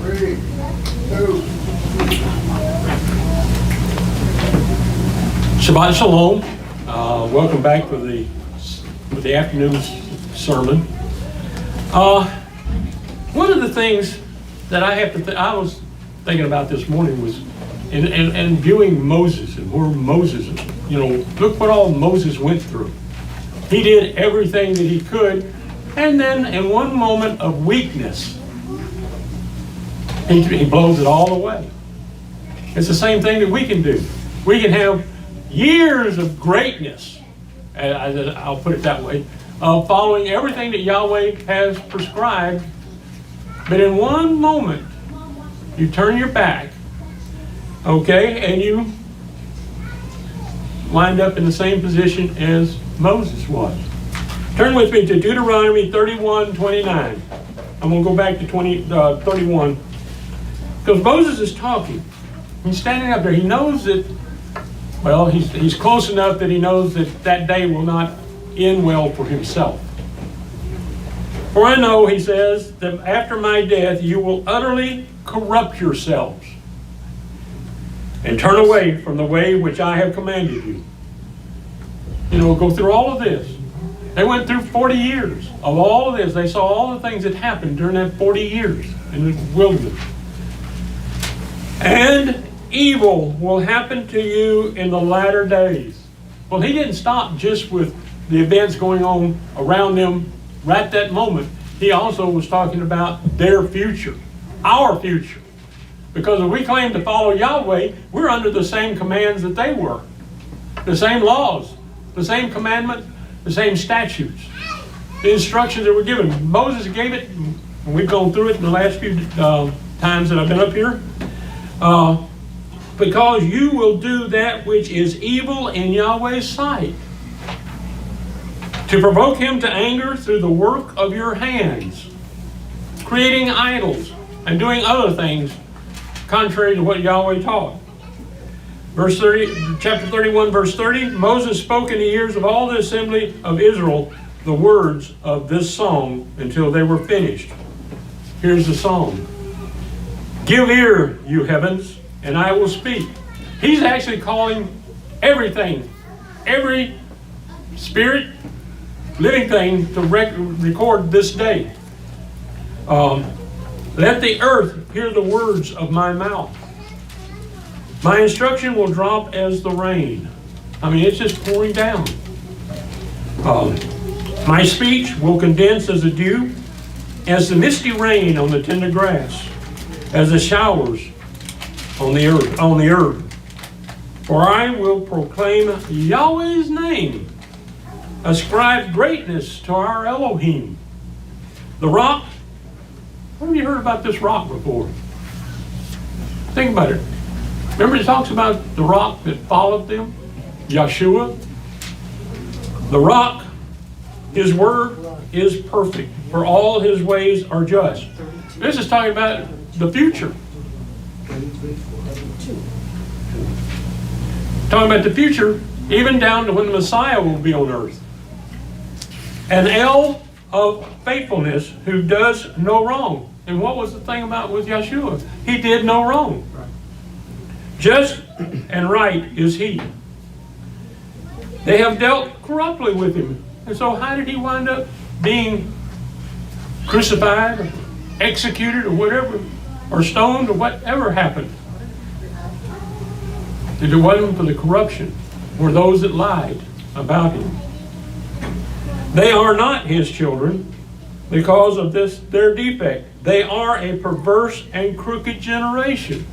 3, 2. Shabbat Shalom. Welcome back for the afternoon's sermon. One of the things that I was thinking about this morning was in viewing Moses and where Moses, look what all Moses went through. He did everything that he could, and then in one moment of weakness, he blows it all away. It's the same thing that we can do. We can have years of greatness, I'll put it that way, of following everything that Yahweh has prescribed, but in one moment, you turn your back, okay, and you wind up in the same position as Moses was. Turn with me to Deuteronomy 31:29. I'm going to go back to 31. Because Moses is talking. He's standing up there. He knows that, well, he's close enough that he knows that day will not end well for himself. For I know, he says, that after my death you will utterly corrupt yourselves and turn away from the way which I have commanded you. Go through all of this. They went through 40 years of all of this. They saw all the things that happened during that 40 years in the wilderness. And evil will happen to you in the latter days. Well, he didn't stop just with the events going on around them right that moment. He also was talking about their future, our future. Because if we claim to follow Yahweh, we're under the same commands that they were. The same laws, the same commandments, the same statutes. The instructions that were given. Moses gave it, and we've gone through it in the last few times that I've been up here. Because you will do that which is evil in Yahweh's sight, to provoke him to anger through the work of your hands, creating idols and doing other things contrary to what Yahweh taught. Verse 30, chapter 31, verse 30, Moses spoke in the ears of all the assembly of Israel the words of this song until they were finished. Here's the song. Give ear, you heavens, and I will speak. He's actually calling everything, every spirit, living thing to record this day. Let the earth hear the words of my mouth. My instruction will drop as the rain. It's just pouring down. My speech will condense as a dew, as the misty rain on the tender grass, as the showers on the earth. For I will proclaim Yahweh's name, ascribe greatness to our Elohim. The rock. Have you heard about this rock before? Think about it. Remember it talks about the rock that followed them? Yeshua. The rock, his word is perfect, for all his ways are just. This is talking about the future. Talking about the future, even down to when the Messiah will be on earth. An El of faithfulness who does no wrong. And what was the thing about with Yeshua? He did no wrong. Just and right is he. They have dealt corruptly with him. And so how did he wind up being crucified, or executed, or whatever, or stoned, or whatever happened? If it wasn't for the corruption, were those that lied about him. They are not his children because of this their defect. They are a perverse and crooked generation.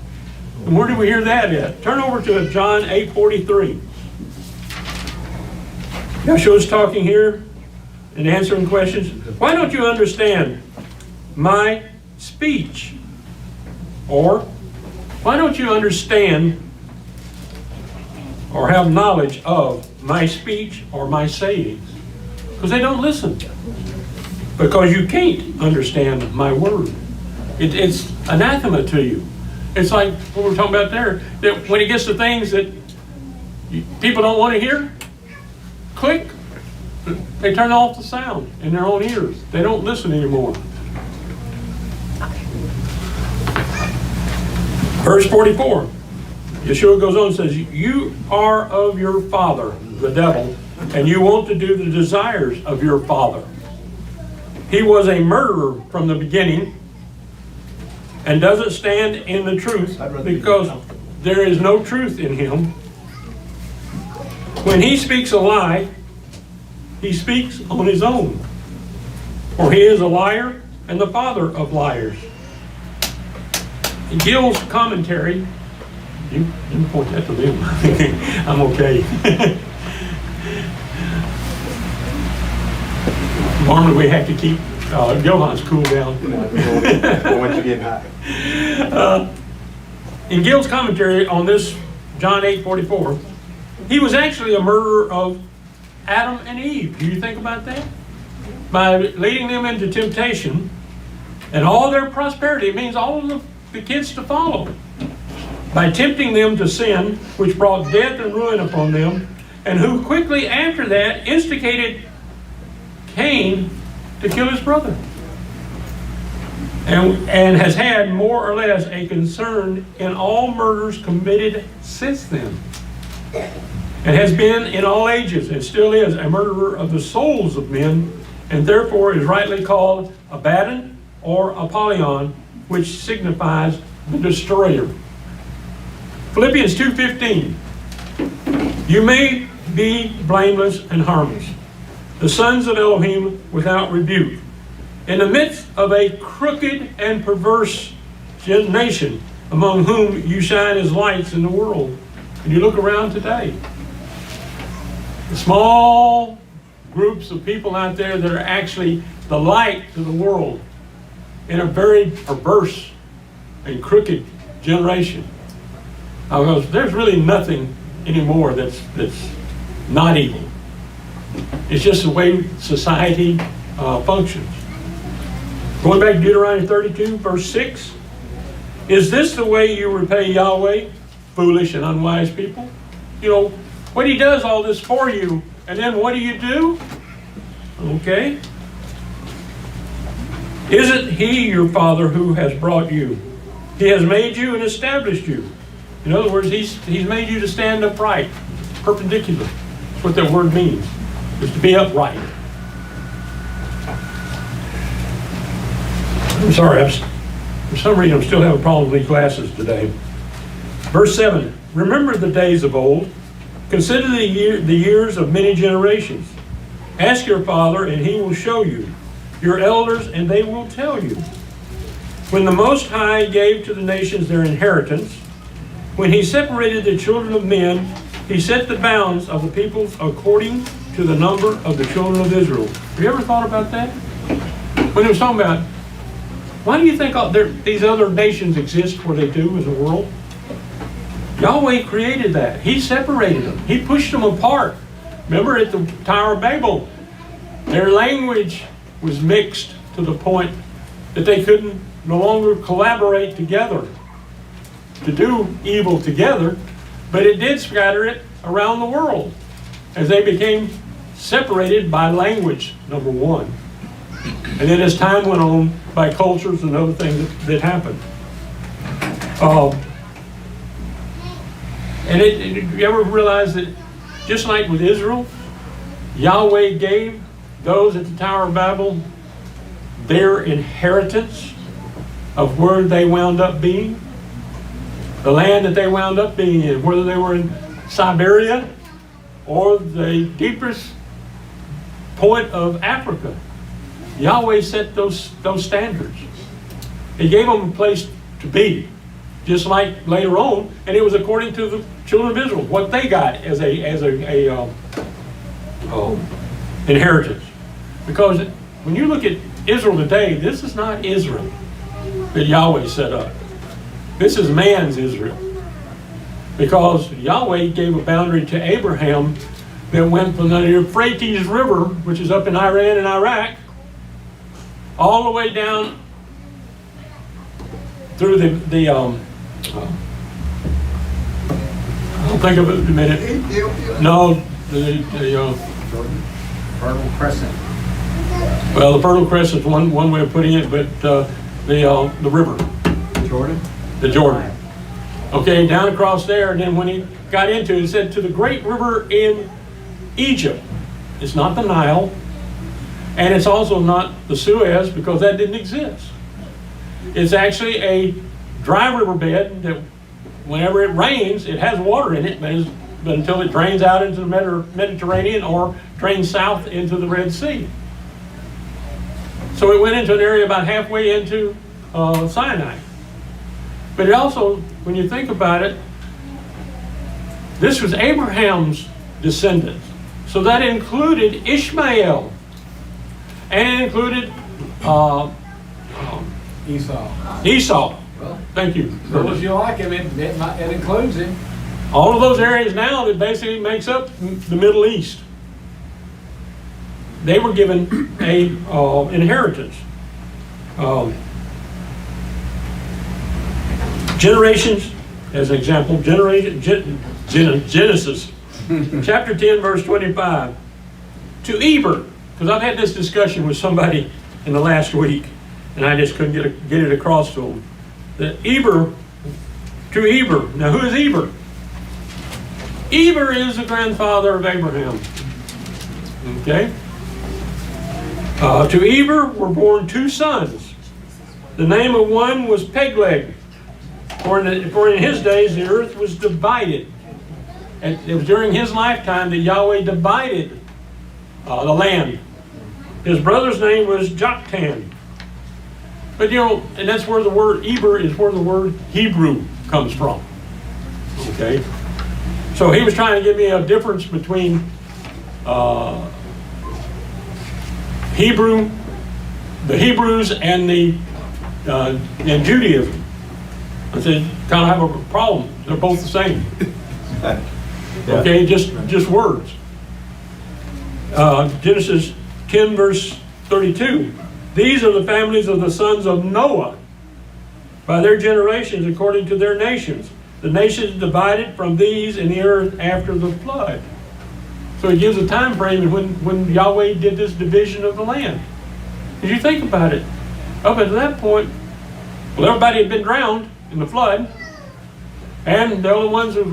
And where do we hear that at? Turn over to John 8:43. Yeshua's talking here and answering questions. Why don't you understand my speech? Or why don't you understand or have knowledge of my speech or my sayings? Because they don't listen. Because you can't understand my word. It's anathema to you. It's like what we're talking about there, that when it gets to things that people don't want to hear, click, they turn off the sound in their own ears. They don't listen anymore. Verse 44, Yeshua goes on and says, you are of your father, the devil, and you want to do the desires of your father. He was a murderer from the beginning and doesn't stand in the truth because there is no truth in him. When he speaks a lie, he speaks on his own, for he is a liar and the father of liars. In Gill's commentary, you didn't point that to me. I'm okay. Normally we have to keep Johan's cool down. Once you get high. In Gill's commentary on this, John 8:44, he was actually a murderer of Adam and Eve. Do you think about that? By leading them into temptation and all their prosperity, it means all of the kids to follow. By tempting them to sin, which brought death and ruin upon them, and who quickly after that instigated Cain to kill his brother. And has had more or less a concern in all murders committed since then. And has been in all ages, and still is, a murderer of the souls of men, and therefore is rightly called Abaddon or Apollyon, which signifies the destroyer. Philippians 2:15, you may be blameless and harmless, the sons of Elohim without rebuke, in the midst of a crooked and perverse nation, among whom you shine as lights in the world. And you look around today, the small groups of people out there that are actually the light to the world in a very perverse and crooked generation. Because there's really nothing anymore that's not evil. It's just the way society functions. Going back to Deuteronomy 32, verse 6. Is this the way you repay Yahweh, foolish and unwise people? You know, when he does all this for you, and then what do? Okay. Isn't he your father who has brought you? He has made you and established you. In other words, he's made you to stand upright, perpendicular. That's what that word means, is to be upright. I'm sorry, for some reason I'm still having problems with these glasses today. Verse 7, remember the days of old. Consider the years of many generations. Ask your father, and he will show you. Your elders, and they will tell you. When the Most High gave to the nations their inheritance, when he separated the children of men, he set the bounds of the peoples according to the number of the children of Israel. Have you ever thought about that? When he was talking about, why do you think these other nations exist where they do in the world? Yahweh created that. He separated them. He pushed them apart. Remember at the Tower of Babel, their language was mixed to the point that they couldn't no longer collaborate together to do evil together, but it did scatter it around the world as they became separated by language, number one. And then as time went on, by cultures and other things that happened. You ever realize that just like with Israel, Yahweh gave those at the Tower of Babel their inheritance of where they wound up being, the land that they wound up being in, whether they were in Siberia or the deepest point of Africa. Yahweh set those standards. He gave them a place to be, just like later on, and it was according to the children of Israel, what they got as a inheritance. Because when you look at Israel today, this is not Israel that Yahweh set up. This is man's Israel. Because Yahweh gave a boundary to Abraham that went from the Euphrates River, which is up in Iran and Iraq, all the way down through I'll think of it in a minute. No, the Fertile Crescent. Well, the Fertile Crescent is one way of putting it, but the river. Jordan? The Jordan. Okay, down across there, and then when he got into it, it said to the great river in Egypt. It's not the Nile, and it's also not the Suez, because that didn't exist. It's actually a dry riverbed that whenever it rains, it has water in it, but until it drains out into the Mediterranean or drains south into the Red Sea. So it went into an area about halfway into Sinai. But it also, when you think about it, this was Abraham's descendants. So that included Ishmael. And it included Esau. Well, Thank you. as as you like him, it includes him. All of those areas now that basically makes up the Middle East. They were given a inheritance. Generations, as an example, Genesis, chapter 10, verse 25. To Eber, because I've had this discussion with somebody in the last week, and I just couldn't get it across to them. That Eber, to Eber. Now, who is Eber? Eber is the grandfather of Abraham. Okay? To Eber were born two sons. The name of one was Pegleg, for in his days the earth was divided. And it was during his lifetime that Yahweh divided the land. His brother's name was Joktan. But and that's where the word Eber is where the word Hebrew comes from. Okay? So he was trying to give me a difference between the Hebrews and and Judaism. I said, kind of have a problem. They're both the same. Okay, just words. Genesis 10, verse 32. These are the families of the sons of Noah, by their generations according to their nations. The nations divided from these in the earth after the flood. So it gives a time frame when Yahweh did this division of the land. As you think about it, up until that point, well, everybody had been drowned in the flood, and the only ones of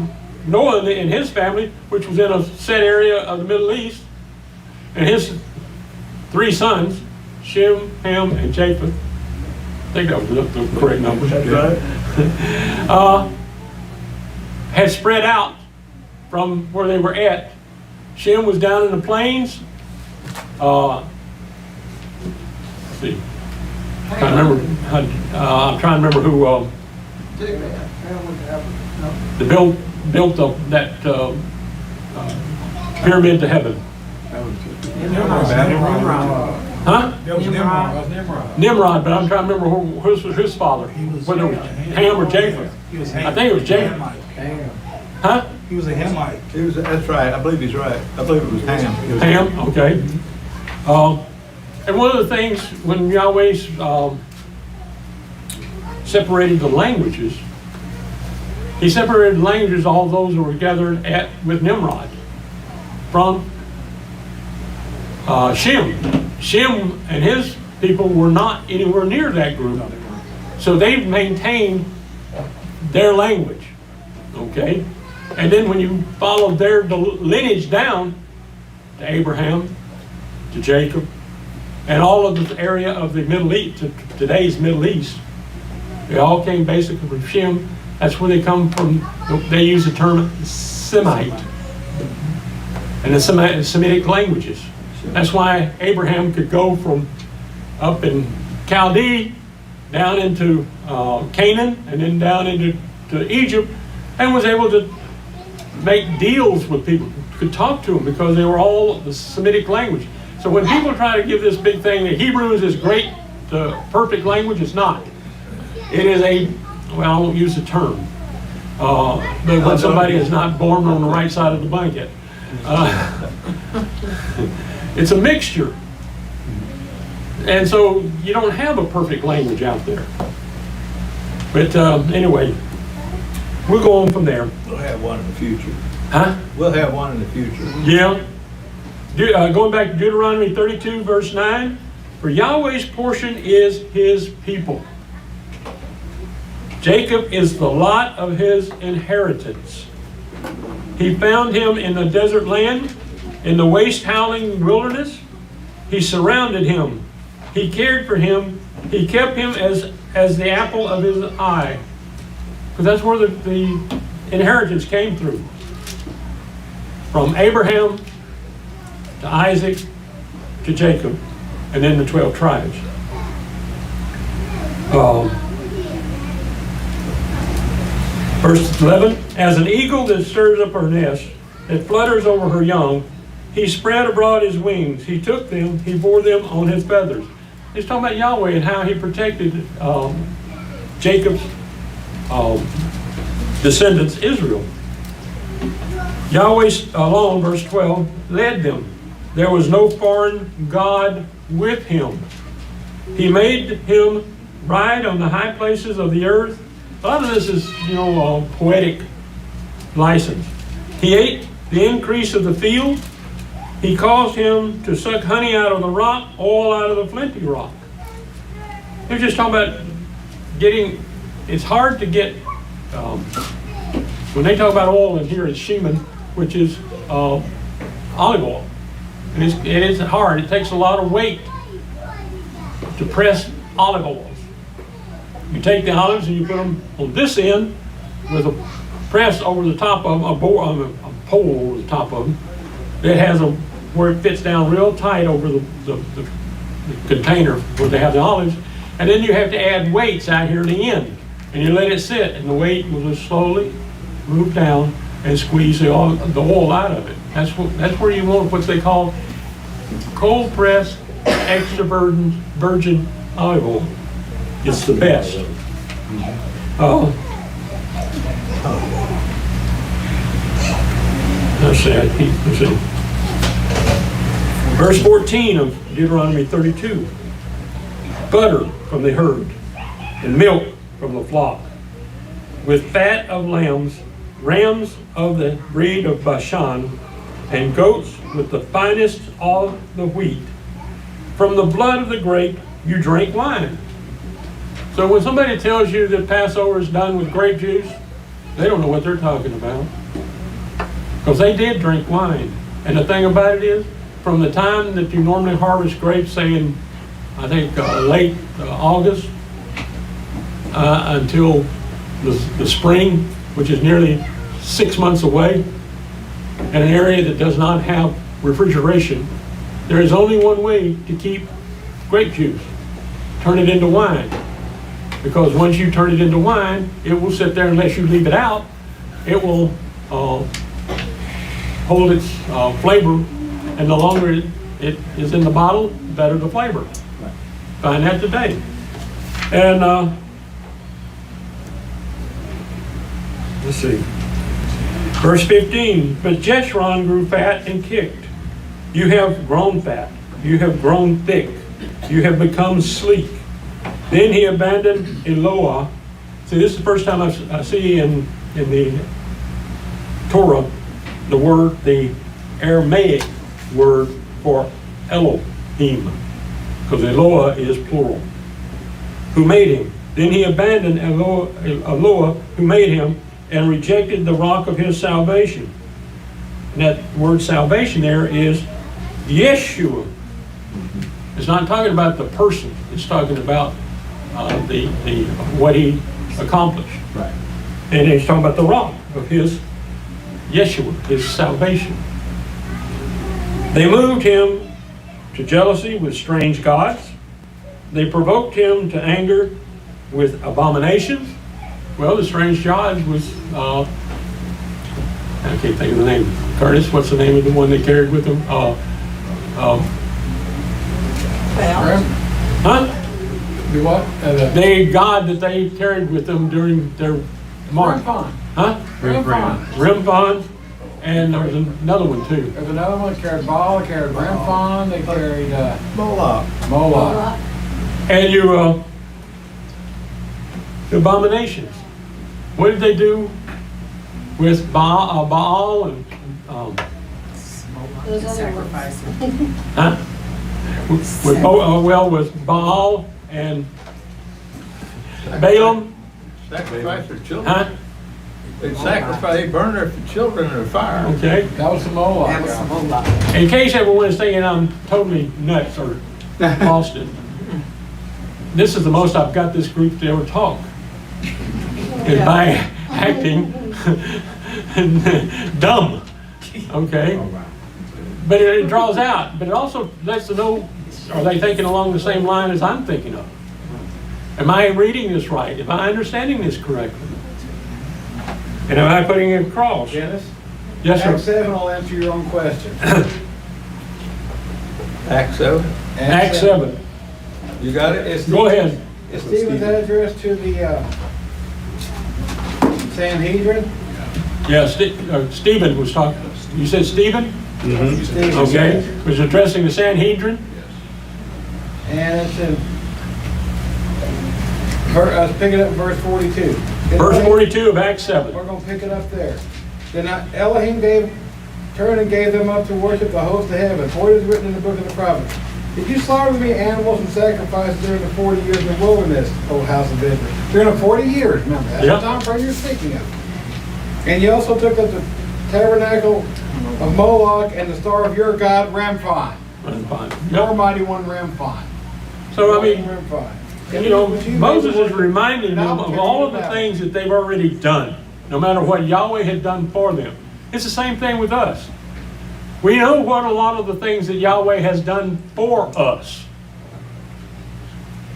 Noah and his family, which was in a set area of the Middle East, and his three sons, Shem, Ham, and Japheth. I think that was the correct number. That's right. Had spread out from where they were at. Shem was down in the plains. Let's see. I'm trying to remember who built that pyramid to heaven. Huh? Nimrod, but I'm trying to remember who was his father. Whether it was Ham or Japheth. I think it was Japheth. Huh? He was a Hamite. That's right. I believe he's right. I believe it was Ham. Ham, okay. And one of the things when Yahweh separated the languages, he separated the languages, all those that were gathered with Nimrod from Shem. Shem and his people were not anywhere near that group. So they maintained their language. Okay? And then when you follow their lineage down to Abraham, to Jacob, and all of the area of the Middle East, to today's Middle East, they all came basically from Shem. That's where they come from. They use the term Semite and the Semitic languages. That's why Abraham could go from up in Chaldee down into Canaan and then down into Egypt, and was able to make deals with people, could talk to them because they were all the Semitic language. So when people try to give this big thing that Hebrew is this great, perfect language, it's not. It is well, I won't use the term, but when somebody is not born on the right side of the blanket. It's a mixture. And so you don't have a perfect language out there. But anyway, we'll go on from there. We'll have one in the future. Huh? We'll have one in the future. Yeah. Going back to Deuteronomy 32, verse 9. For Yahweh's portion is his people. Jacob is the lot of his inheritance. He found him in the desert land, in the waste howling wilderness. He surrounded him. He cared for him. He kept him as the apple of his eye. Because that's where the inheritance came through. From Abraham to Isaac to Jacob, and then the 12 tribes. Verse 11, as an eagle that stirs up her nest, that flutters over her young, he spread abroad his wings. He took them, he bore them on his feathers. He's talking about Yahweh and how he protected Jacob's descendants, Israel. Yahweh alone, verse 12, led them. There was no foreign god with him. He made him ride on the high places of the earth. A lot of this is, poetic license. He ate the increase of the field. He caused him to suck honey out of the rock, oil out of the flinty rock. They're just talking about it's hard to get, when they talk about oil in here, it's shemen, which is olive oil. And it is hard. It takes a lot of weight to press olive oils. You take the olives and you put them on this end with a press over the top of them, a pole over the top of them. It has where it fits down real tight over the container where they have the olives. And then you have to add weights out here at the end. And you let it sit, and the weight will just slowly move down and squeeze the oil out of it. That's where you want what they call cold pressed extra virgin olive oil. It's the best. Let's see. Verse 14 of Deuteronomy 32. Butter from the herd and milk from the flock, with fat of lambs, rams of the breed of Bashan, and goats with the finest of the wheat. From the blood of the grape you drink wine. So when somebody tells you that Passover is done with grape juice, they don't know what they're talking about. Because they did drink wine. And the thing about it is, from the time that you normally harvest grapes, say in, I think, late August, until the spring, which is nearly 6 months away, in an area that does not have refrigeration, there is only one way to keep grape juice. Turn it into wine. Because once you turn it into wine, it will sit there unless you leave it out. It will hold its flavor, and the longer it is in the bottle, the better the flavor. Right. Find that today. And let's see. Verse 15, but Jeshurun grew fat and kicked. You have grown fat. You have grown thick. You have become sleek. Then he abandoned Eloah. See, this is the first time I see in the Torah the Aramaic word for Elohim, because Eloah is plural. Who made him? Then he abandoned Eloah, who made him, and rejected the rock of his salvation. And that word salvation there is Yeshua. It's not talking about the person. It's talking about the what he accomplished. Right. And he's talking about the rock of his Yeshua, his salvation. They moved him to jealousy with strange gods. They provoked him to anger with abominations. Well, the strange god was, I can't think of the name. Curtis, what's the name of the one they carried with them? Huh? Do what? The god that they carried with them during their march. Rimpon. Huh? Rimpon. And there was another one too. There's another one that carried Baal, they carried Rimpon, they carried Moab. And you, the abominations. What did they do with Baal and Those other ones. huh? With Baal and Balaam Sacrifice their children. Huh? They'd sacrifice, they burn their children in the fire. Okay. That was the Moab. That was the Moab. In case everyone is thinking I'm totally nuts or lost it, this is the most I've got this group to ever talk. Is by acting dumb. Okay? But it draws out. But it also lets them know, are they thinking along the same line as I'm thinking of? Am I reading this right? Am I understanding this correctly? And am I putting it across? Dennis? Yes, Act sir. 7 will answer your own question. Act 7. Act 7. You got it? Is Go ahead. Is Stephen's address to the Sanhedrin? Yeah, Stephen was talking. You said Stephen? Stephen, Okay. yes. Was addressing the Sanhedrin? And it's in, let's pick it up in verse 42. Verse 42 of Act 7. We're going to pick it up there. Then Elohim turned and gave them up to worship the host of heaven. For it is written in the book of the prophets, did you slaughter me animals and sacrifices during the 40 years in the wilderness, O house of Israel? During the 40 years, remember, that's Yep. the time frame you're speaking of. And you also took up the tabernacle of Moloch and the star of your God, Ramphan. Your Yep. mighty one, Ramphan. So, I mean, Ramphan. you know, Moses is reminding them of all of the things that they've already done, no matter what Yahweh had done for them. It's the same thing with us. We know what a lot of the things that Yahweh has done for us.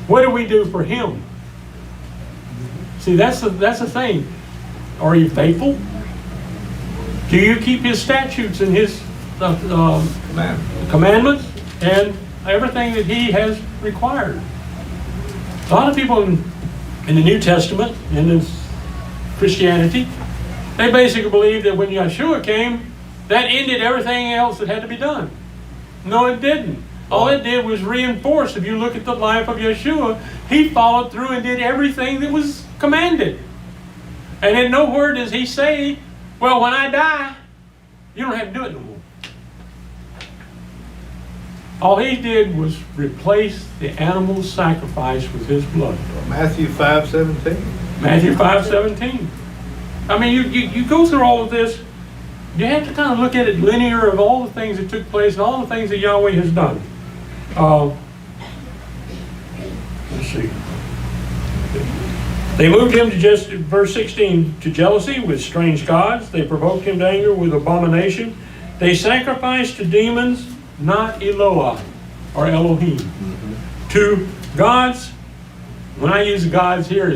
What do we do for Him? See, that's the thing. Are you faithful? Do you keep His statutes and His commandments and everything that He has required? A lot of people in the New Testament and in Christianity, they basically believe that when Yeshua came, that ended everything else that had to be done. No, it didn't. All it did was reinforce. If you look at the life of Yeshua, He followed through and did everything that was commanded. And in nowhere does He say, well, when I die, you don't have to do it no more. All He did was replace the animal sacrifice with His blood. Matthew 5:17. Matthew 5:17. I mean, you go through all of this. You have to kind of look at it linear of all the things that took place and all the things that Yahweh has done. Let's see. They moved him to just, verse 16, to jealousy with strange gods. They provoked him to anger with abomination. They sacrificed to demons, not Eloah or Elohim. To gods, when I use gods here,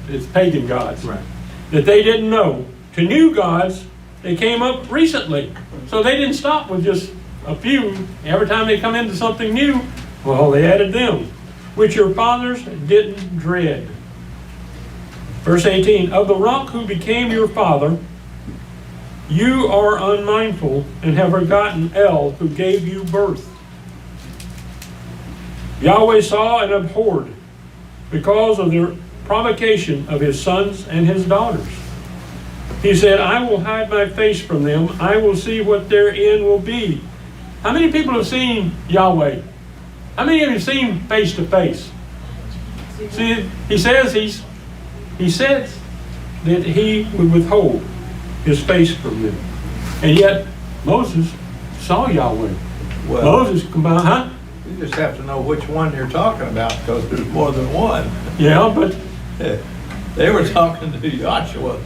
it's pagan gods. Right. That they didn't know. To new gods, they came up recently. So they didn't stop with just a few. Every time they come into something new, well, they added them, which your fathers didn't dread. Verse 18, of the rock who became your father, you are unmindful and have forgotten El who gave you birth. Yahweh saw and abhorred because of the provocation of His sons and His daughters. He said, I will hide my face from them. I will see what their end will be. How many people have seen Yahweh? How many have you seen face to face? See, He says that He would withhold His face from them. And yet, Moses saw Yahweh. Well, Moses combined, huh? you just have to know which one you're talking about because there's more than one. Yeah, but They were talking to Joshua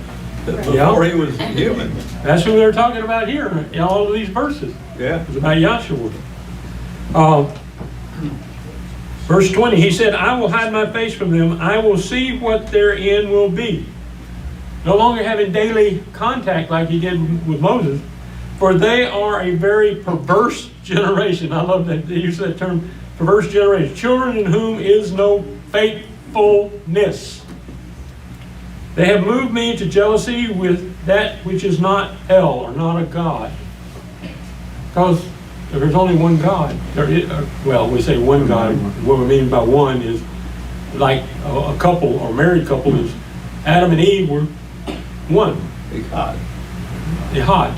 before Yeah. he was human. that's who they're talking about here in all of these verses. Yeah. It's about Yahshua. Verse 20, He said, I will hide my face from them. I will see what their end will be. No longer having daily contact like He did with Moses, for they are a very perverse generation. I love that they use that term, perverse generation. Children in whom is no faithfulness. They have moved me to jealousy with that which is not El, or not a God. Because there's only one God. There is, well, we say one God. What we mean by one is like a couple or married couple is Adam and Eve were one. Echad. Ehad.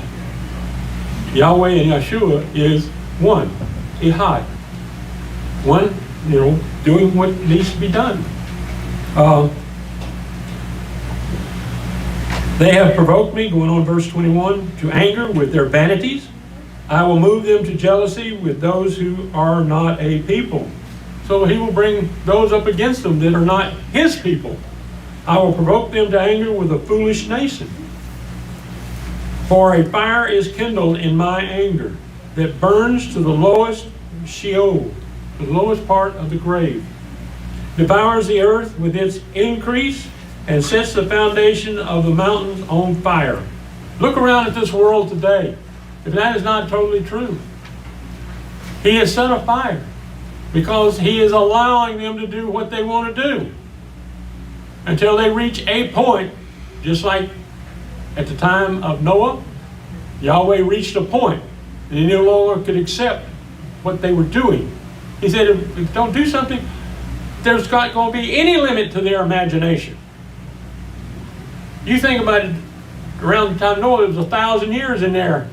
Yahweh and Yeshua is one. Ehad. One, doing what needs to be done. They have provoked me, going on verse 21, to anger with their vanities. I will move them to jealousy with those who are not a people. So he will bring those up against them that are not his people. I will provoke them to anger with a foolish nation. For a fire is kindled in my anger that burns to the lowest Sheol, the lowest part of the grave, devours the earth with its increase, and sets the foundation of the mountains on fire. Look around at this world today. If that is not totally true, he has set a fire because he is allowing them to do what they want to do until they reach a point, just like at the time of Noah. Yahweh reached a point and he no longer could accept what they were doing. He said, if you don't do something, there's not going to be any limit to their imagination. You think about it, around the time Noah, it was 1,000 years in there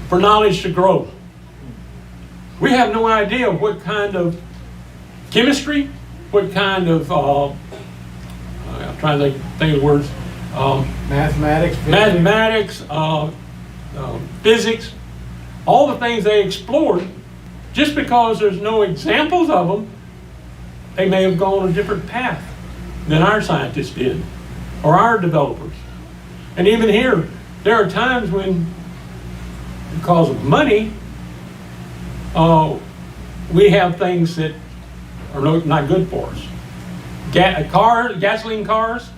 for knowledge to grow. We have no idea what kind of chemistry, what kind of, I'm trying to think of words, mathematics, physics, all the things they explored. Just because there's no examples of them, they may have gone a different path than our scientists did, or our developers. And even here, there are times when, because of money, we have things that are not good for us. Gasoline cars,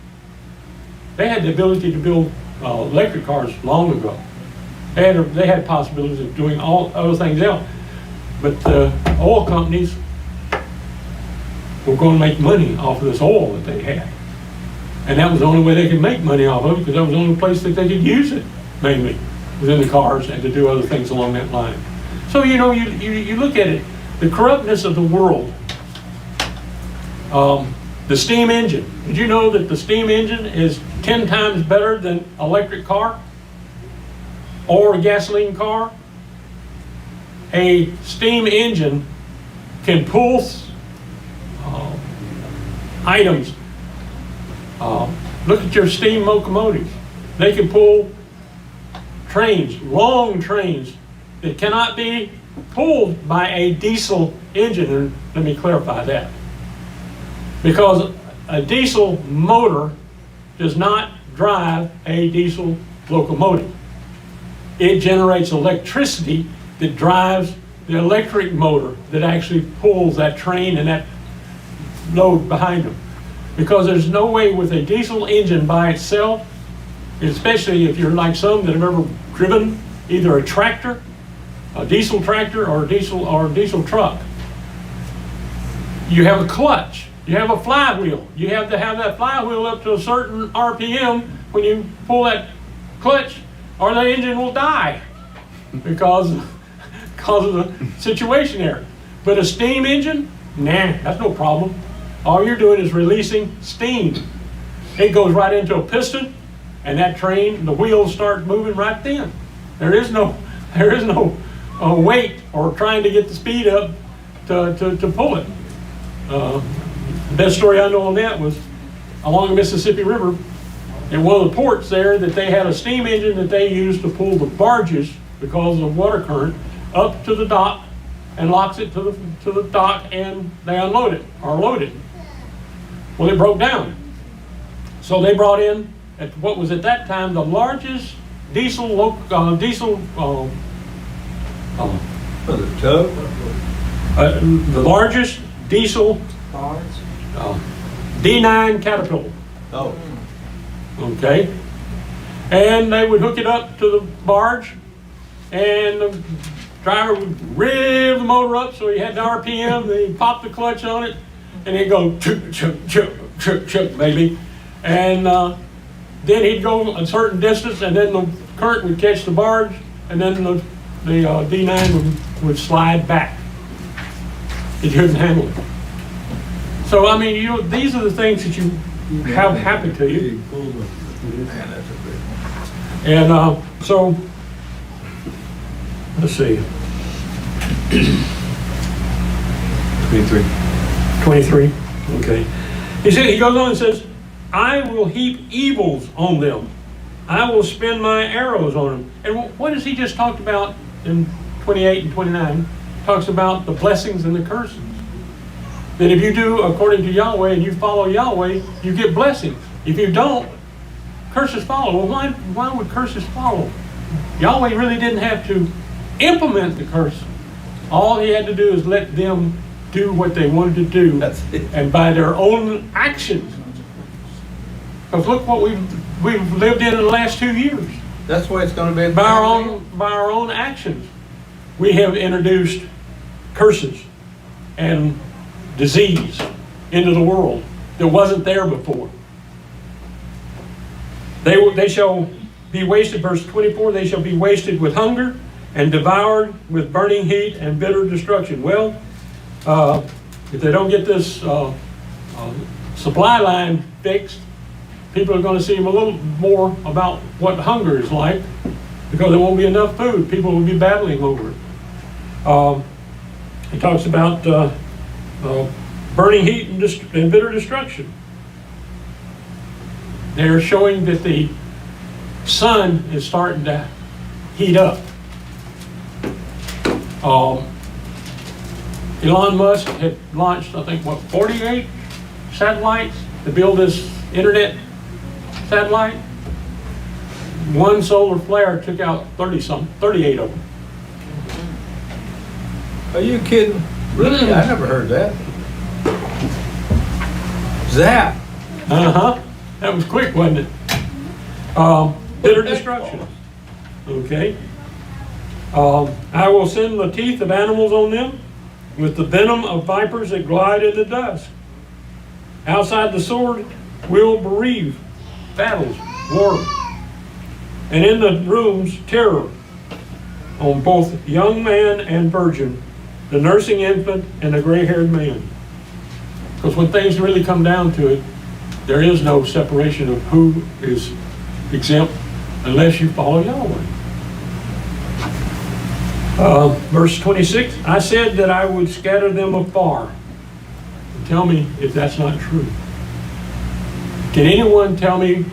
they had the ability to build electric cars long ago. They had possibilities of doing all other things else. But the oil companies were going to make money off of this oil that they had. And that was the only way they could make money off of it, because that was the only place that they could use it, mainly, within the cars and to do other things along that line. So, you know, you look at it, the corruptness of the world. The steam engine. Did you know that the steam engine is 10 times better than electric car or a gasoline car? A steam engine can pull items. Look at your steam locomotives. They can pull trains, long trains, that cannot be pulled by a diesel engine. And let me clarify that. Because a diesel motor does not drive a diesel locomotive. It generates electricity that drives the electric motor that actually pulls that train and that load behind them. Because there's no way with a diesel engine by itself, especially if you're like some that have ever driven either a tractor, a diesel tractor, or a diesel truck. You have a clutch, you have a flywheel. You have to have that flywheel up to a certain RPM when you pull that clutch, or the engine will die because of the situation there. But a steam engine, nah, that's no problem. All you're doing is releasing steam. It goes right into a piston, and that train, the wheels start moving right then. There is no weight or trying to get the speed up to pull it. The best story I know on that was along the Mississippi River, in one of the ports there, that they had a steam engine that they used to pull the barges because of water current up to the dock and locks it to the dock, and they unload it or load it. Well, it broke down. So they brought in, at what was at that time the largest diesel For the tug? the largest diesel D9 Caterpillar. Oh. Okay, and they would hook it up to the barge, and the driver would rev the motor up so he had the RPM. Then he'd pop the clutch on it, and he'd go chuk chuk chuk chuk chuk, baby, and then he'd go a certain distance, and then the current would catch the barge, and then the D9 would slide back. It couldn't handle it. So I mean, you know, these are the things that you have happen to you. Man, that's a big one. And so, let's see. 23. 23. Okay. He goes on and says, I will heap evils on them. I will spin my arrows on them. And what has he just talked about in 28 and 29? Talks about the blessings and the curses. That if you do according to Yahweh and you follow Yahweh, you get blessings. If you don't, curses follow. Well, why would curses follow? Yahweh really didn't have to implement the curse. All he had to do is let them do what they wanted to do, and by their own actions. Because look what we've lived in the last 2 years. That's the way it's going to be. By our own actions, we have introduced curses and disease into the world that wasn't there before. They shall be wasted, verse 24, they shall be wasted with hunger and devoured with burning heat and bitter destruction. Well, if they don't get this supply line fixed, people are going to see a little more about what hunger is like, because there won't be enough food. People will be battling over it. He talks about burning heat and bitter destruction. They're showing that the sun is starting to heat up. Elon Musk had launched, I think, 48 satellites to build this internet satellite. One solar flare took out 38 of them. Are you kidding? Really? I never heard that. Zap. Uh-huh. That was quick, wasn't it? Bitter destruction. Okay. I will send the teeth of animals on them, with the venom of vipers that glide in the dust. Outside the sword will bereave, battles, war. And in the rooms, terror on both young man and virgin, the nursing infant and the gray-haired man. Because when things really come down to it, there is no separation of who is exempt unless you follow Yahweh. Verse 26, I said that I would scatter them afar. Tell me if that's not true. Can anyone tell me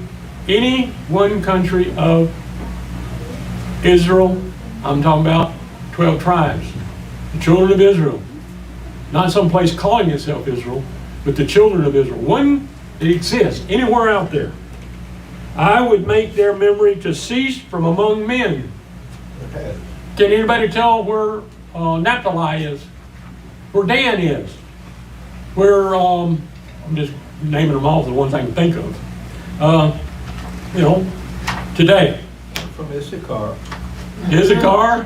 any one country of Israel? I'm talking about 12 tribes, the children of Israel. Not some place calling itself Israel, but the children of Israel. One that exists anywhere out there. I would make their memory to cease from among men. Can anybody tell where Naphtali is? Where Dan is? Where, I'm just naming them all, the ones I can think of. Today. From Issachar. Issachar?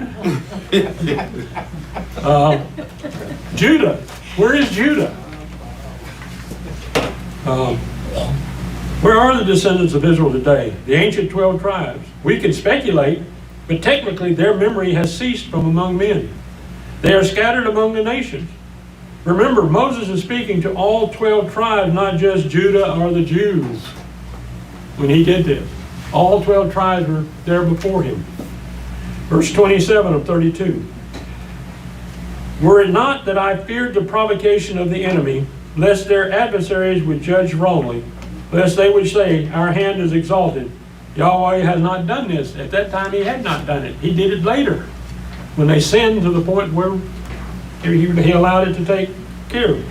Judah. Where is Judah? Where are the descendants of Israel today? The ancient 12 tribes. We can speculate, but technically their memory has ceased from among men. They are scattered among the nations. Remember, Moses is speaking to all 12 tribes, not just Judah or the Jews, when he did this. All 12 tribes were there before him. Verse 27 of 32. Were it not that I feared the provocation of the enemy, lest their adversaries would judge wrongly, lest they would say, our hand is exalted. Yahweh has not done this. At that time he had not done it. He did it later, when they sinned to the point where he allowed it to take care of it.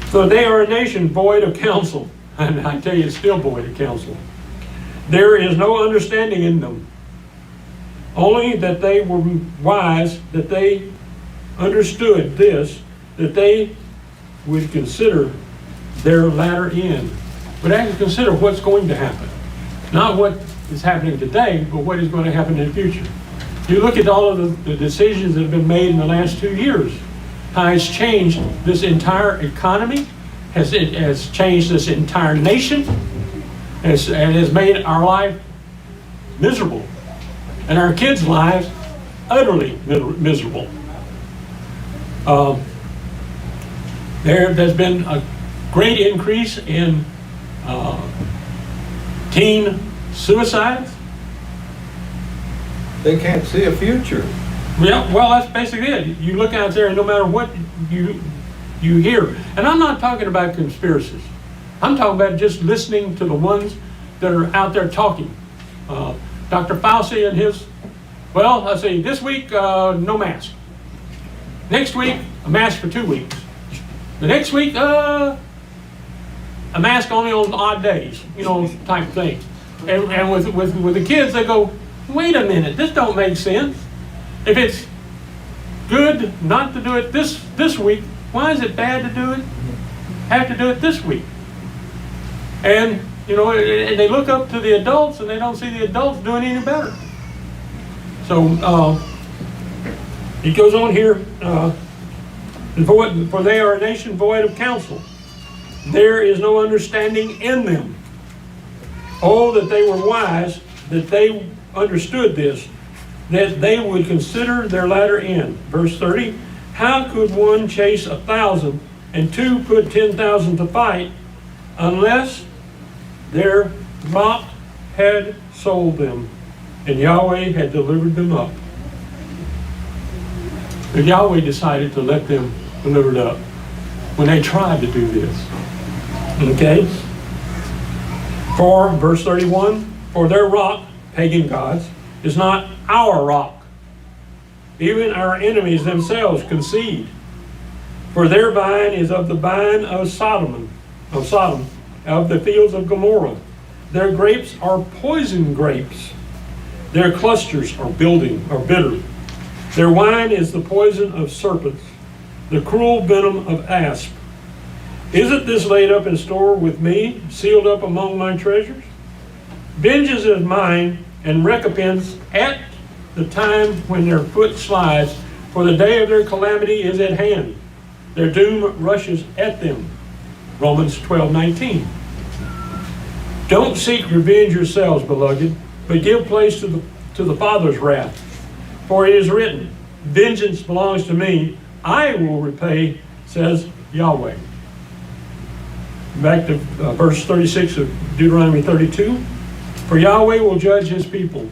So they are a nation void of counsel. And I tell you, it's still void of counsel. There is no understanding in them. Only that they were wise, that they understood this, that they would consider their latter end. But actually consider what's going to happen. Not what is happening today, but what is going to happen in the future. You look at all of the decisions that have been made in the last 2 years, how it's changed this entire economy, it has changed this entire nation, and has made our life miserable, and our kids' lives utterly miserable. There's been a great increase in teen suicides. They can't see a future. Yeah, well, that's basically it. You look out there, and no matter what you hear, and I'm not talking about conspiracies. I'm talking about just listening to the ones that are out there talking. Dr. Fauci and his, well, I say this week, no mask. Next week, a mask for 2 weeks. The next week, a mask only on odd days, type thing. And with the kids, they go, wait a minute, this don't make sense. If it's good not to do it this week, why is it bad to do it? Have to do it this week. And and they look up to the adults and they don't see the adults doing any better. So it goes on here, for they are a nation void of counsel. There is no understanding in them. Oh, that they were wise, that they understood this, that they would consider their latter end. Verse 30, how could one chase 1,000 and two put 10,000 to fight unless their rock had sold them and Yahweh had delivered them up? And Yahweh decided to let them deliver it up when they tried to do this. Okay? For, verse 31, for their rock, pagan gods, is not our rock. Even our enemies themselves concede. For their vine is of the vine of Sodom, of the fields of Gomorrah. Their grapes are poison grapes. Their clusters are bitter. Their wine is the poison of serpents, the cruel venom of asp. Isn't this laid up in store with me, sealed up among my treasures? Vengeance is mine, and recompense at the time when their foot slides, for the day of their calamity is at hand. Their doom rushes at them. Romans 12:19. Don't seek revenge yourselves, beloved, but give place to the Father's wrath. For it is written, vengeance belongs to me, I will repay, says Yahweh. Back to verse 36 of Deuteronomy 32. For Yahweh will judge his people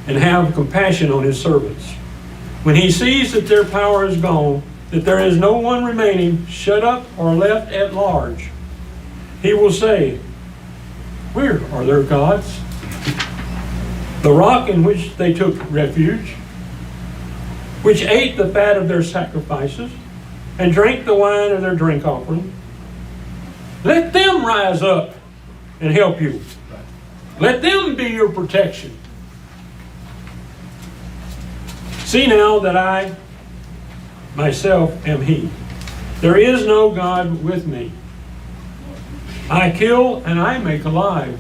and have compassion on his servants. When he sees that their power is gone, that there is no one remaining, shut up or left at large, he will say, where are their gods? The rock in which they took refuge, which ate the fat of their sacrifices and drank the wine of their drink offering. Let them rise up and help you. Let them be your protection. See now that I myself am he. There is no God with me. I kill and I make alive.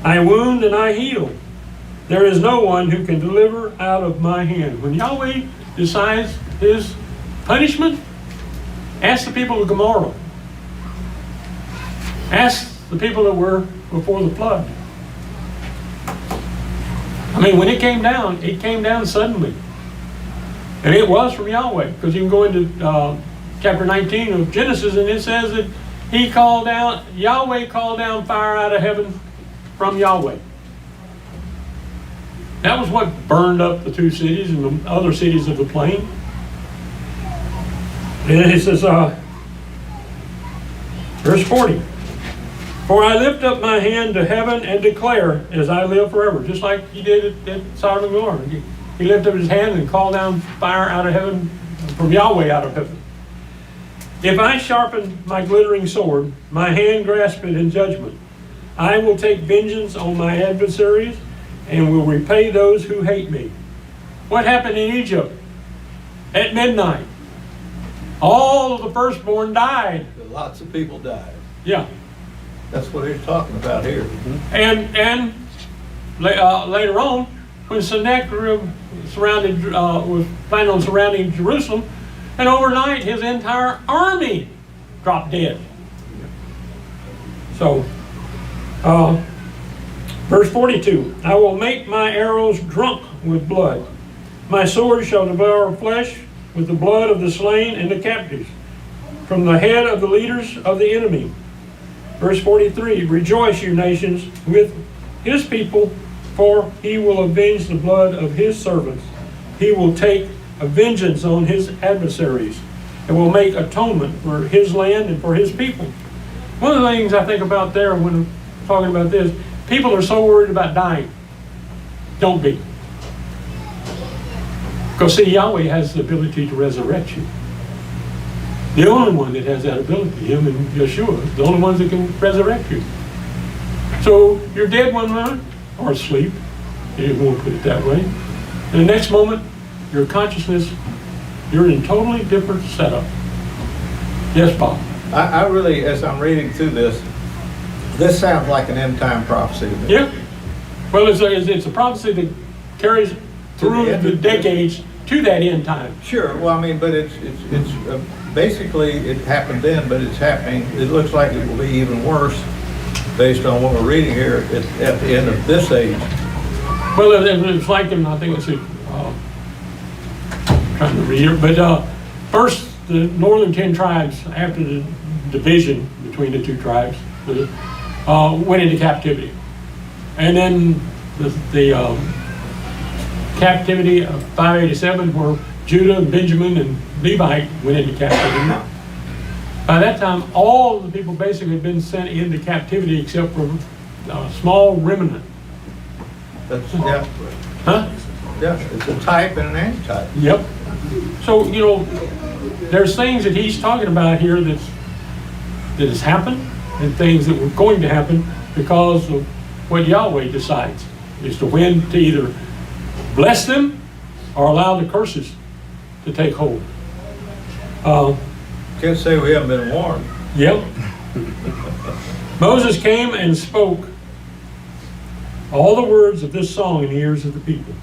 I wound and I heal. There is no one who can deliver out of my hand. When Yahweh decides his punishment, ask the people of Gomorrah. Ask the people that were before the flood. I mean, when it came down suddenly. And it was from Yahweh, because you can go into chapter 19 of Genesis, and it says that Yahweh called down fire out of heaven from Yahweh. That was what burned up the two cities and the other cities of the plain. And it says, verse 40, for I lift up my hand to heaven and declare, as I live forever, just like he did at Sodom and Gomorrah. He lifted up his hand and called down fire out of heaven, from Yahweh out of heaven. If I sharpen my glittering sword, my hand grasp it in judgment, I will take vengeance on my adversaries and will repay those who hate me. What happened in Egypt? At midnight, all of the firstborn died. Lots of people died. Yeah. That's what he's talking about here. And later on, when Sennacherib was planning on surrounding Jerusalem, and overnight his entire army dropped dead. So, verse 42, I will make my arrows drunk with blood. My sword shall devour flesh with the blood of the slain and the captives, from the head of the leaders of the enemy. Verse 43, rejoice, you nations, with his people, for he will avenge the blood of his servants. He will take a vengeance on his adversaries. and will make atonement for his land and for his people. One of the things I think about there when I'm talking about this, people are so worried about dying. Don't be. Because see, Yahweh has the ability to resurrect you. The only one that has that ability, him and Yeshua, the only ones that can resurrect you. So you're dead one moment, or asleep, if you want to put it that way. And the next moment, your consciousness, you're in a totally different setup. Yes, Bob? I really, as I'm reading through this sounds like an end time prophecy to me. Yeah. Well, it's a prophecy that carries through the decades to that end time. Sure. Well, I mean, but it's basically it happened then, but it's happening. It looks like it will be even worse based on what we're reading here at the end of this age. Well, it's like I think it's trying to read it, but first the northern 10 tribes, after the division between the two tribes, went into captivity, and then the captivity of 587, where Judah and Benjamin and Levite went into captivity. By that time, all the people basically had been sent into captivity except for a small remnant. That's, yeah. Huh? Yeah, it's a type and an antitype. Yep. So, you know, there's things that he's talking about here that has happened and things that were going to happen because of what Yahweh decides is to when to either bless them or allow the curses to take hold. Can't say we haven't been warned. Yep. Moses came and spoke all the words of this song in the ears of the people.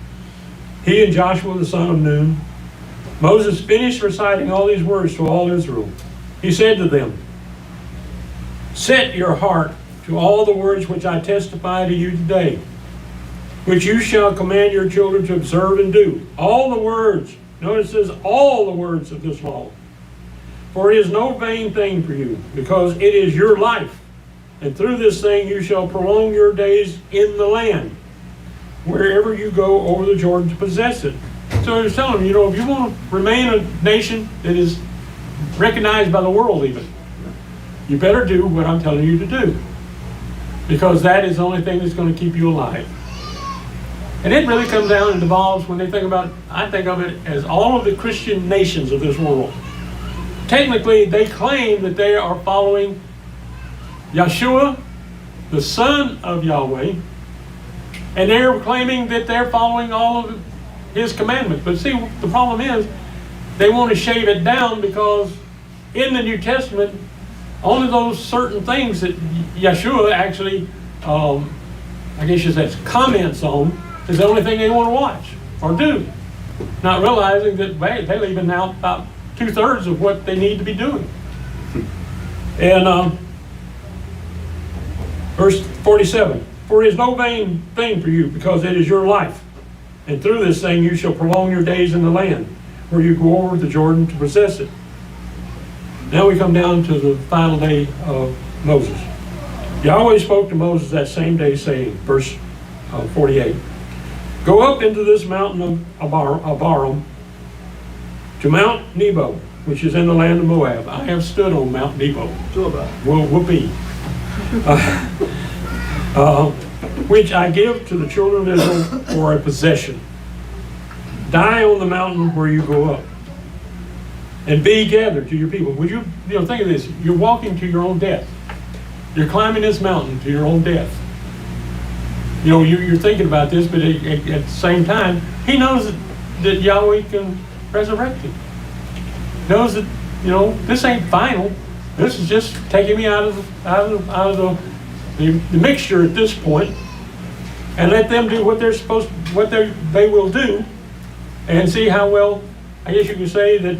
He and Joshua the son of Nun. Moses finished reciting all these words to all Israel. He said to them, set your heart to all the words which I testify to you today, which you shall command your children to observe and do. All the words, notice it says all the words of this law. For it is no vain thing for you, because it is your life. And through this thing you shall prolong your days in the land, wherever you go over the Jordan to possess it. So he's telling them, you know, if you want to remain a nation that is recognized by the world even, you better do what I'm telling you to do. Because that is the only thing that's going to keep you alive. And it really comes down and devolves when they think about, I think of it as all of the Christian nations of this world. Technically, they claim that they are following Yeshua, the son of Yahweh, and they're claiming that they're following all of his commandments. But see, the problem is, they want to shave it down because in the New Testament, only those certain things that Yeshua actually, I guess you say, comments on, is the only thing they want to watch or do. Not realizing that they're leaving out about 2/3 of what they need to be doing. And verse 47, for it is no vain thing for you, because it is your life. And through this thing you shall prolong your days in the land, where you go over the Jordan to possess it. Now we come down to the final day of Moses. Yahweh spoke to Moses that same day, saying, verse 48, go up into this mountain of Abarim, to Mount Nebo, which is in the land of Moab. I have stood on Mount Nebo. Well, whoopee. Which I give to the children of Israel for a possession. Die on the mountain where you go up, and be gathered to your people. Would you think of this? You're walking to your own death. You're climbing this mountain to your own death. You know, you're thinking about this, but at the same time, he knows that Yahweh can resurrect him. Knows that, you know, this ain't final. This is just taking me out of the mixture at this point, and let them do what they're supposed, what they will do, and see how well. I guess you can say that.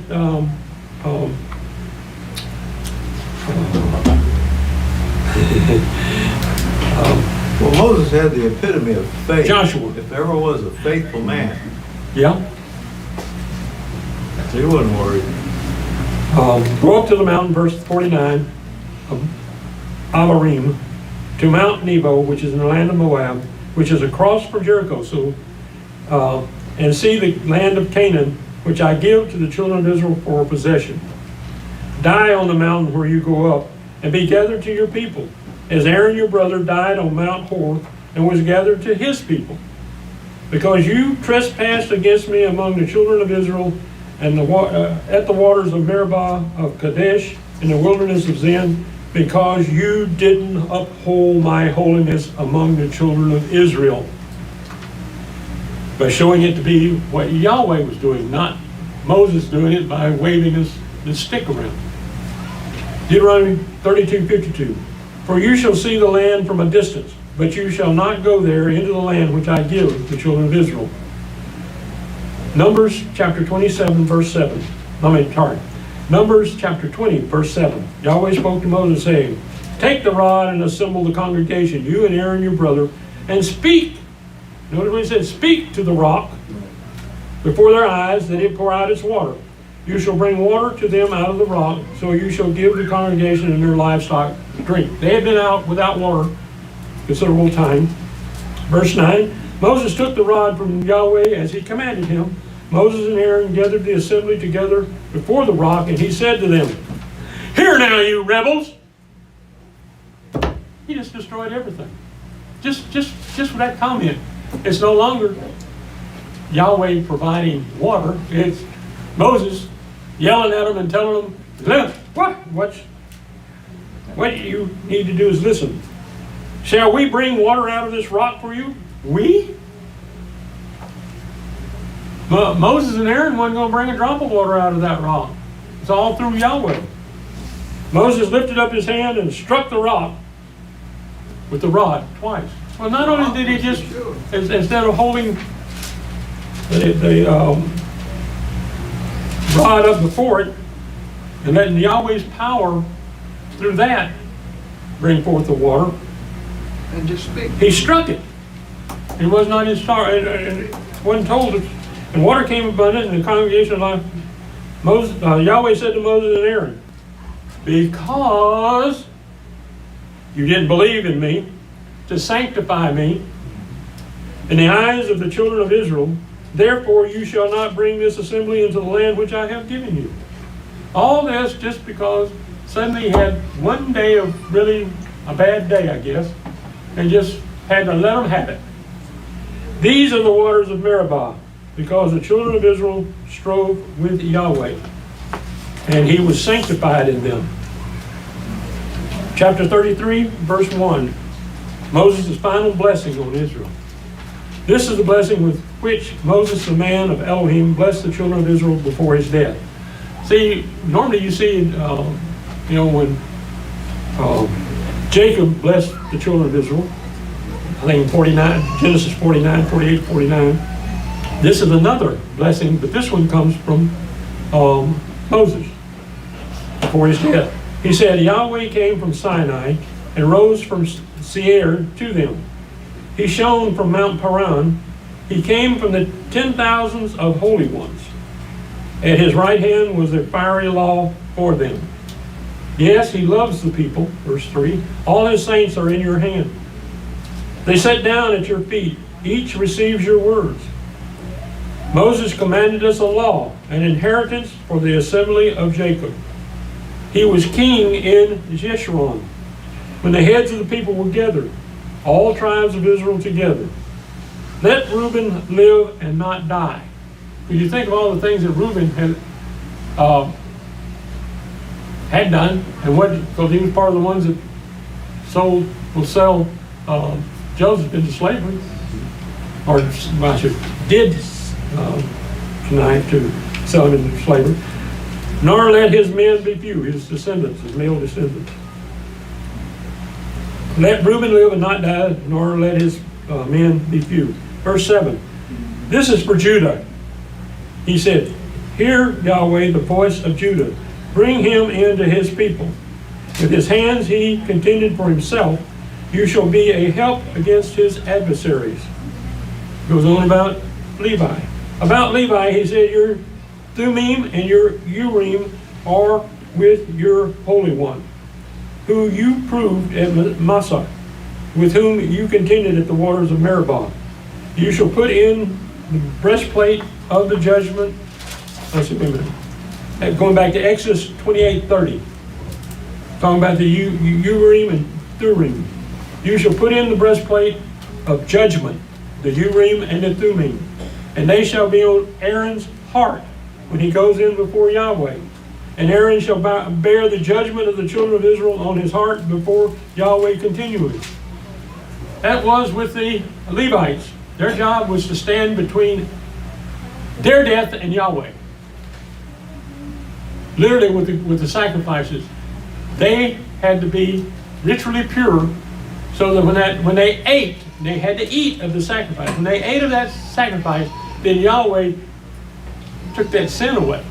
Well, Moses had the epitome of faith. Joshua, if there ever was a faithful man. Yeah. He wasn't worried. Go up to the mountain, verse 49, of Abarim, to Mount Nebo, which is in the land of Moab, which is across from Jericho. So, and see the land of Canaan, which I give to the children of Israel for a possession. die on the mountain where you go up, and be gathered to your people, as Aaron your brother died on Mount Hor, and was gathered to his people. Because you trespassed against me among the children of Israel, and at the waters of Meribah of Kadesh, in the wilderness of Zin, because you didn't uphold my holiness among the children of Israel. By showing it to be what Yahweh was doing, not Moses doing it by waving his stick around. Deuteronomy 32:52. For you shall see the land from a distance, but you shall not go there into the land which I give the children of Israel. Numbers chapter 27, verse 7. Numbers chapter 20, verse 7. Yahweh spoke to Moses, saying, take the rod and assemble the congregation, you and Aaron your brother, and speak. Notice what he said, speak to the rock before their eyes, that it pour out its water. You shall bring water to them out of the rock, so you shall give the congregation and their livestock drink. They had been out without water considerable time. Verse 9, Moses took the rod from Yahweh as he commanded him. Moses and Aaron gathered the assembly together before the rock, and he said to them, hear now, you rebels. He just destroyed everything. Just with that comment. It's no longer Yahweh providing water. It's Moses yelling at them and telling them, what you need to do is listen. Shall we bring water out of this rock for you? We? Moses and Aaron wasn't going to bring a drop of water out of that rock. It's all through Yahweh. Moses lifted up his hand and struck the rock with the rod twice. Well, not only did he just, instead of holding the rod up before it and letting Yahweh's power through that bring forth the water, And just speak. he struck it. It was not his star, and it wasn't told us. And water came abundant in the congregation of life. Yahweh said to Moses and Aaron, because you didn't believe in me to sanctify me in the eyes of the children of Israel, therefore you shall not bring this assembly into the land which I have given you. All this just because suddenly he had one day of really a bad day, I guess, and just had to let them have it. These are the waters of Meribah, because the children of Israel strove with Yahweh, and he was sanctified in them. Chapter 33, verse 1. Moses' final blessing on Israel. This is the blessing with which Moses, the man of Elohim, blessed the children of Israel before his death. See, normally you see, when Jacob blessed the children of Israel, I think in 49, Genesis 49, 48, 49. This is another blessing, but this one comes from Moses before his death. He said, Yahweh came from Sinai and rose from Seir to them. He shone from Mount Paran. He came from the 10,000s of holy ones. At his right hand was a fiery law for them. Yes, he loves the people. Verse 3. All his saints are in your hand. They sat down at your feet. Each receives your words. Moses commanded us a law, an inheritance for the assembly of Jacob. He was king in Jeshurun, when the heads of the people were gathered, all tribes of Israel together. Let Reuben live and not die. When you think of all the things that Reuben had done, and because he was part of the ones that will sell Joseph into slavery, or did connive to sell him into slavery. Nor let his men be few, his descendants, his male descendants. Let Reuben live and not die, nor let his men be few. Verse 7. This is for Judah. He said, hear, Yahweh, the voice of Judah. Bring him into his people. With his hands he contended for himself. You shall be a help against his adversaries. Goes on about Levi. About Levi, he said, your Thummim and your Urim are with your Holy One, who you proved at Massah, with whom you contended at the waters of Meribah. You shall put in the breastplate of the judgment. Going back to Exodus 28:30. Talking about the Urim and Thummim. You shall put in the breastplate of judgment, the Urim and the Thummim, and they shall be on Aaron's heart when he goes in before Yahweh. And Aaron shall bear the judgment of the children of Israel on his heart before Yahweh continually. That was with the Levites. Their job was to stand between their death and Yahweh. Literally with the sacrifices. They had to be ritually pure, so that when they ate, they had to eat of the sacrifice. When they ate of that sacrifice, then Yahweh took that sin away.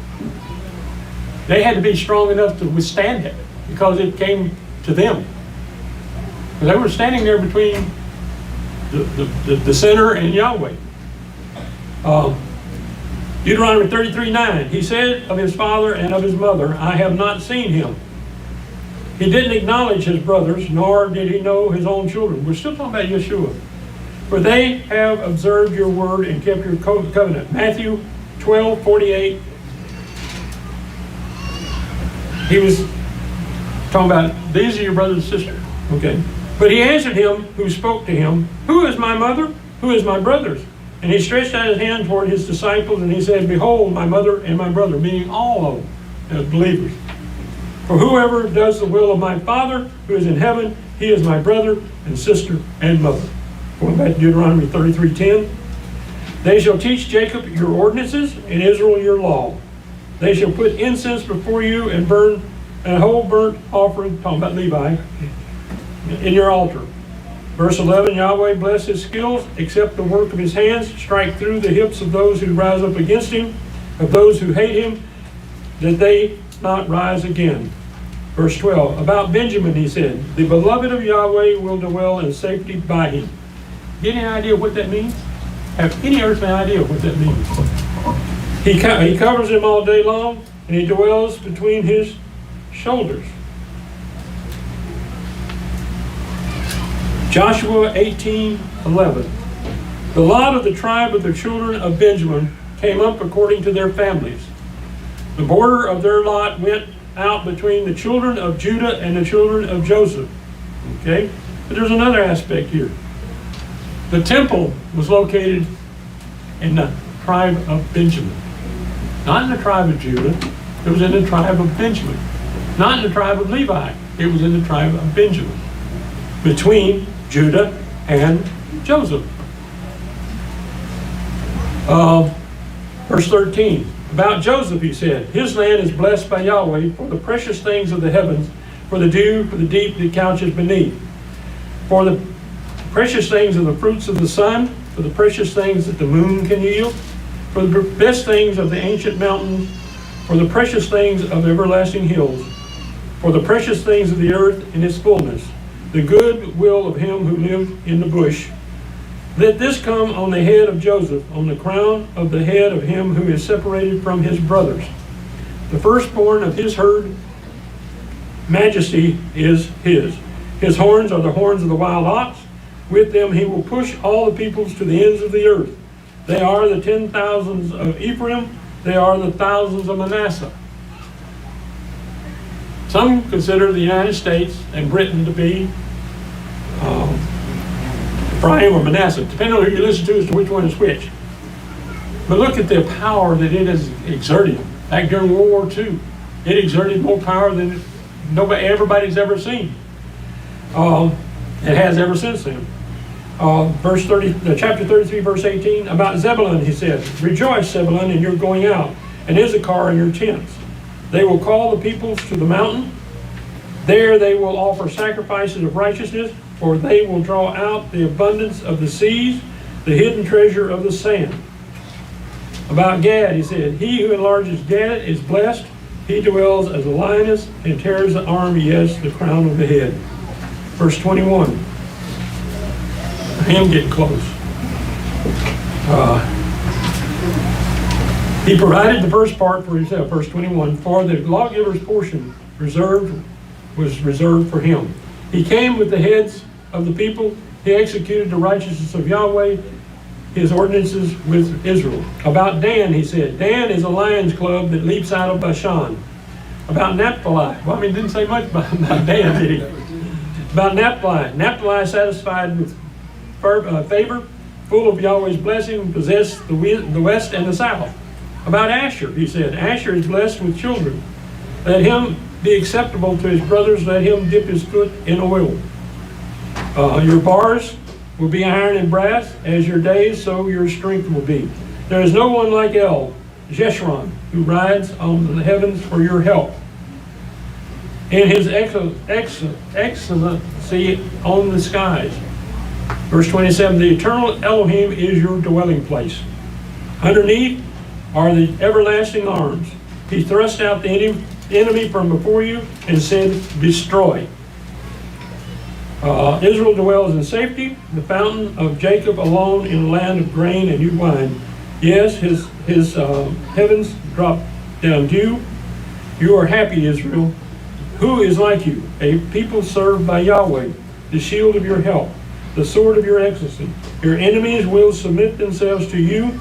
They had to be strong enough to withstand it because it came to them. They were standing there between the sinner and Yahweh. Deuteronomy 33:9. He said of his father and of his mother, I have not seen him. He didn't acknowledge his brothers, nor did he know his own children. We're still talking about Yeshua. For they have observed your word and kept your covenant. Matthew 12:48. He was talking about, these are your brothers and sisters. Okay. But he answered him who spoke to him, who is my mother? Who is my brothers? And he stretched out his hand toward his disciples, and he said, behold, my mother and my brother, meaning all of them as believers. For whoever does the will of my Father who is in heaven, he is my brother and sister and mother. Going back to Deuteronomy 33:10. They shall teach Jacob your ordinances and Israel your law. They shall put incense before you and burn a whole burnt offering, talking about Levi, in your altar. Verse 11, Yahweh bless his skills, accept the work of his hands, strike through the hips of those who rise up against him, of those who hate him, that they not rise again. Verse 12, about Benjamin he said, the beloved of Yahweh will dwell in safety by him. Get any idea what that means? Have any earthly idea what that means? He covers him all day long, and he dwells between his shoulders. Joshua 18:11. The lot of the tribe of the children of Benjamin came up according to their families. The border of their lot went out between the children of Judah and the children of Joseph. Okay? But there's another aspect here. The temple was located in the tribe of Benjamin. Not in the tribe of Judah. It was in the tribe of Benjamin. Not in the tribe of Levi. It was in the tribe of Benjamin. Between Judah and Joseph. Verse 13. About Joseph he said, his land is blessed by Yahweh for the precious things of the heavens, for the dew, for the deep that couches beneath. For the precious things of the fruits of the sun, for the precious things that the moon can yield, for the best things of the ancient mountains, for the precious things of everlasting hills, for the precious things of the earth in its fullness, the good will of him who lived in the bush. Let this come on the head of Joseph, on the crown of the head of him who is separated from his brothers. The firstborn of his herd, majesty is his. His horns are the horns of the wild ox. With them he will push all the peoples to the ends of the earth. They are the 10,000s of Ephraim. They are the thousands of Manasseh. Some consider the United States and Britain to be Ephraim or Manasseh, depending on who you listen to as to which one is which. But look at the power that it has exerted. Back during World War II, it exerted more power than everybody's ever seen. It has ever since then. Chapter 33, verse 18, about Zebulun, he said, rejoice, Zebulun, in your going out, and Issachar in your tents. They will call the peoples to the mountain. There they will offer sacrifices of righteousness, for they will draw out the abundance of the seas, the hidden treasure of the sand. About Gad, he said, he who enlarges Gad is blessed. He dwells as a lioness and tears the arm, yes, the crown of the head. Verse 21. I am getting close. He provided the first part for himself, verse 21, for the lawgiver's portion was reserved for him. He came with the heads of the people. He executed the righteousness of Yahweh. his ordinances with Israel. About Dan, he said, Dan is a lion's club that leaps out of Bashan. About Naphtali, well, I mean, didn't say much about Dan, did he? About Naphtali satisfied with favor, full of Yahweh's blessing, possessed the west and the south. About Asher, he said, Asher is blessed with children. Let him be acceptable to his brothers, let him dip his foot in oil. Your bars will be iron and brass, as your days, so your strength will be. There is no one like El, Jeshurun, who rides on the heavens for your help. In his excellency on the skies. Verse 27, the eternal Elohim is your dwelling place. Underneath are the everlasting arms. He thrust out the enemy from before you and said, destroy. Israel dwells in safety, the fountain of Jacob alone in a land of grain and new wine. Yes, his heavens drop down dew. You are happy, Israel. Who is like you? A people served by Yahweh, the shield of your help, the sword of your excellency. Your enemies will submit themselves to you.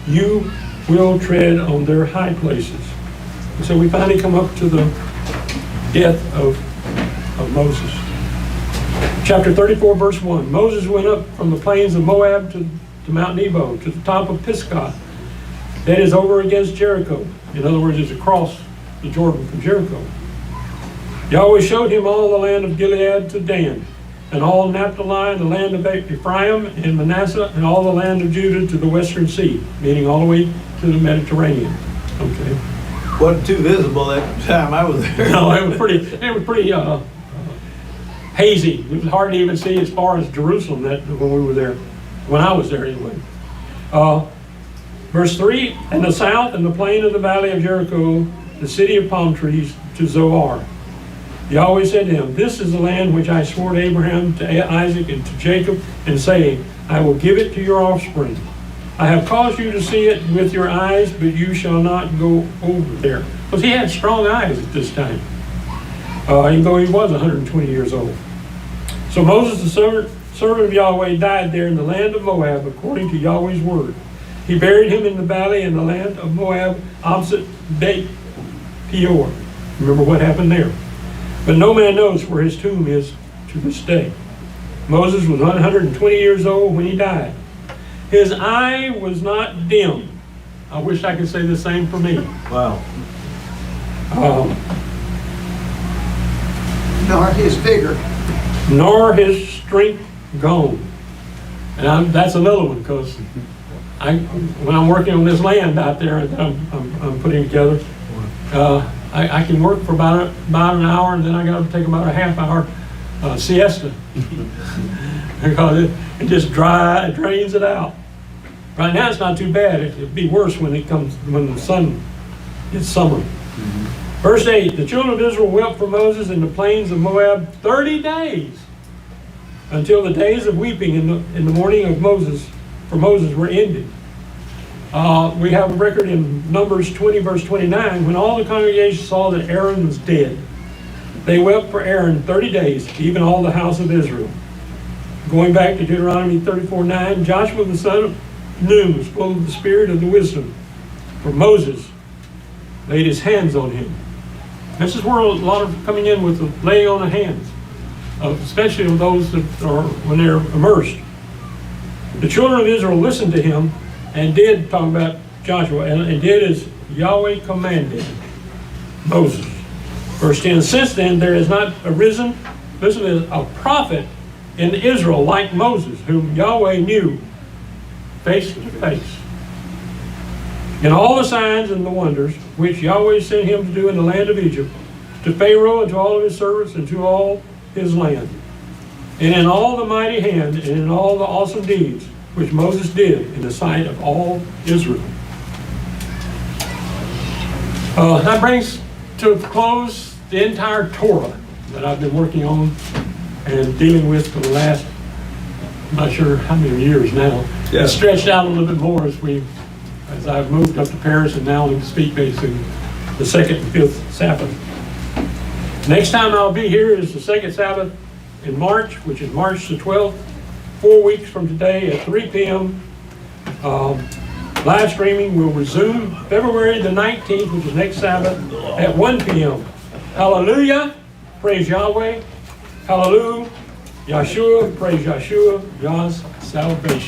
You will tread on their high places. And so we finally come up to the death of Moses. Chapter 34, verse 1. Moses went up from the plains of Moab to Mount Nebo, to the top of Pisgah, that is over against Jericho. In other words, it's across the Jordan from Jericho. Yahweh showed him all the land of Gilead to Dan, and all Naphtali, and the land of Ephraim and Manasseh, and all the land of Judah to the western sea, meaning all the way to the Mediterranean. Okay. Wasn't too visible that time I was there. No, it was pretty hazy. It was hard to even see as far as Jerusalem when we were there, when I was there anyway. Verse 3, and the south and the plain of the valley of Jericho, the city of palm trees, to Zoar. Yahweh said to him, this is the land which I swore to Abraham, to Isaac, and to Jacob, and saying, I will give it to your offspring. I have caused you to see it with your eyes, but you shall not go over there. Because he had strong eyes at this time, even though he was 120 years old. So Moses, the servant of Yahweh, died there in the land of Moab, according to Yahweh's word. He buried him in the valley in the land of Moab, opposite Beit Peor. Remember what happened there. But no man knows where his tomb is to this day. Moses was 120 years old when he died. His eye was not dim. I wish I could say the same for me. Wow. Nor his vigor. Nor his strength gone. And that's another one, because when I'm working on this land out there that I'm putting together, I can work for about an hour, and then I got to take about a half hour siesta because it just drains it out. Right now it's not too bad. It'd be worse when the sun gets summer. Verse 8, the children of Israel wept for Moses in the plains of Moab 30 days until the days of weeping in the mourning of Moses were ended. We have a record in Numbers 20, verse 29, when all the congregation saw that Aaron was dead. They wept for Aaron 30 days, even all the house of Israel. Going back to Deuteronomy 34:9, Joshua the son of Nun was full of the spirit of the wisdom, for Moses laid his hands on him. This is where a lot of coming in with the laying on of hands, especially of those that are when they're immersed. The children of Israel listened to him and did, talk about Joshua, and did as Yahweh commanded Moses. Verse 10, since then there has not arisen, listen to this, a prophet in Israel like Moses, whom Yahweh knew face to face. In all the signs and the wonders which Yahweh sent him to do in the land of Egypt, to Pharaoh and to all of his servants and to all his land, and in all the mighty hand and in all the awesome deeds which Moses did in the sight of all Israel. That brings to a close the entire Torah that I've been working on and dealing with for the last, I'm not sure how many years now. Yeah. It's stretched out a little bit more as I've moved up to Paris and now in speak basically the second and fifth Sabbath. Next time I'll be here is the second Sabbath in March, which is March the 12th, 4 weeks from today at 3 p.m. Live streaming will resume February the 19th, which is next Sabbath, at 1 p.m. Hallelujah. Praise Yahweh. Hallelujah. Yahshua. Praise Yahshua. God's salvation.